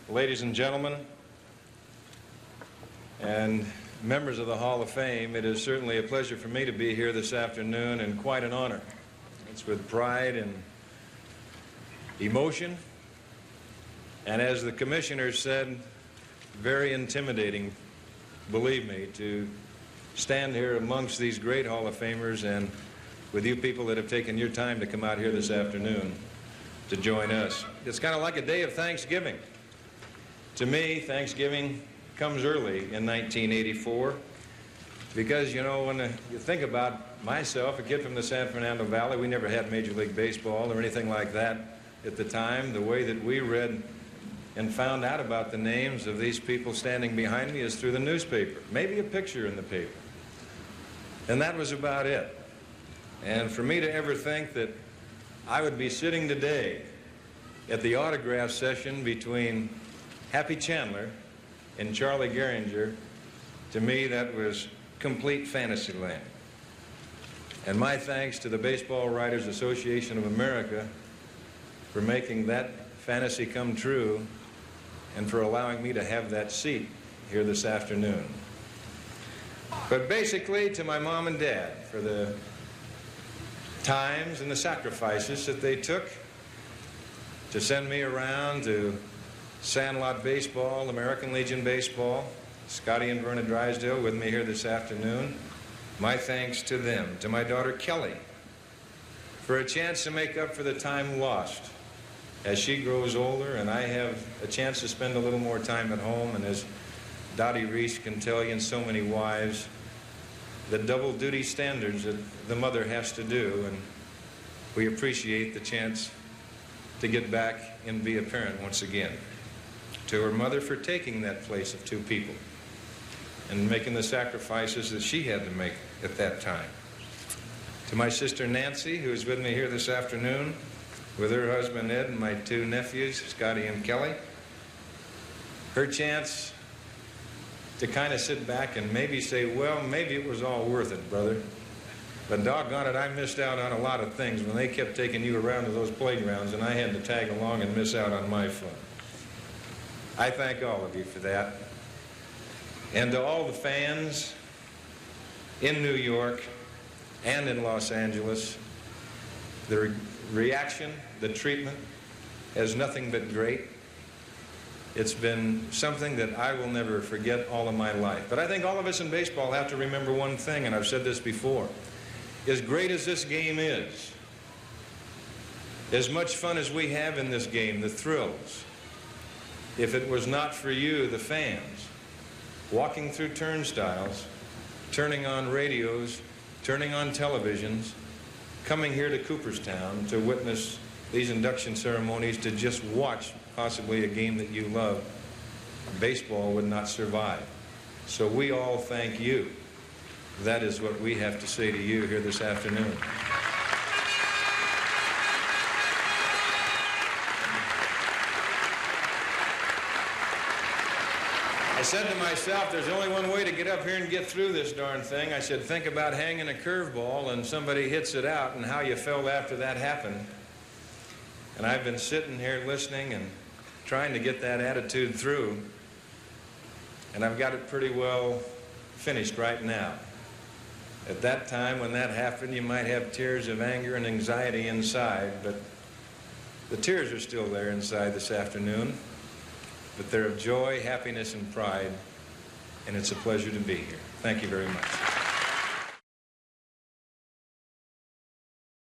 ladies and gentlemen, and members of the Hall of Fame, it is certainly a pleasure for me to be here this afternoon, and quite an honor. It's with pride and emotion, and as the commissioner said, very intimidating, believe me, to stand here amongst these great Hall of Famers and with you people that have taken your time to come out here this afternoon to join us. It's kind of like a day of Thanksgiving. To me, Thanksgiving comes early in 1984 because, you know, when you think about myself, a kid from the San Fernando Valley, we never had Major League Baseball or anything like that at the time. The way that we read and found out about the names of these people standing behind me is through the newspaper, maybe a picture in the paper. And that was about it. And for me to ever think that I would be sitting today at the autograph session between Happy Chandler and Charlie Gehringer, to me that was complete fantasy land. And my thanks to the Baseball Writers Association of America for making that fantasy come true and for allowing me to have that seat here this afternoon. But basically to my mom and dad for the times and the sacrifices that they took to send me around to Sandlot Baseball, American Legion Baseball, Scotty and Verna Drysdale with me here this afternoon. My thanks to them, to my daughter Kelly, for a chance to make up for the time lost as she grows older and I have a chance to spend a little more time at home, and as Dottie Reese can tell you and so many wives, the double duty standards that the mother has to do, and we appreciate the chance to get back and be a parent once again. To her mother for taking that place of two people and making the sacrifices that she had to make at that time. To my sister Nancy, who is with me here this afternoon, with her husband Ed and my two nephews, Scotty and Kelly. Her chance to kind of sit back and maybe say, well, maybe it was all worth it, brother. But doggone it, I missed out on a lot of things when they kept taking you around to those playgrounds and I had to tag along and miss out on my fun. I thank all of you for that. And to all the fans in New York and in Los Angeles, the reaction, the treatment has nothing but great. It's been something that I will never forget all of my life. But I think all of us in baseball have to remember one thing, and I've said this before. As great as this game is, as much fun as we have in this game, the thrills, if it was not for you, the fans, walking through turnstiles, turning on radios, turning on televisions, coming here to Cooperstown to witness these induction ceremonies, to just watch possibly a game that you love, baseball would not survive. So we all thank you. That is what we have to say to you here this afternoon. I said to myself, there's only one way to get up here and get through this darn thing. I said, think about hanging a curveball and somebody hits it out and how you felt after that happened. And I've been sitting here listening and trying to get that attitude through, and I've got it pretty well finished right now. At that time when that happened, you might have tears of anger and anxiety inside, but the tears are still there inside this afternoon. But they're of joy, happiness, and pride, and it's a pleasure to be here. Thank you very much.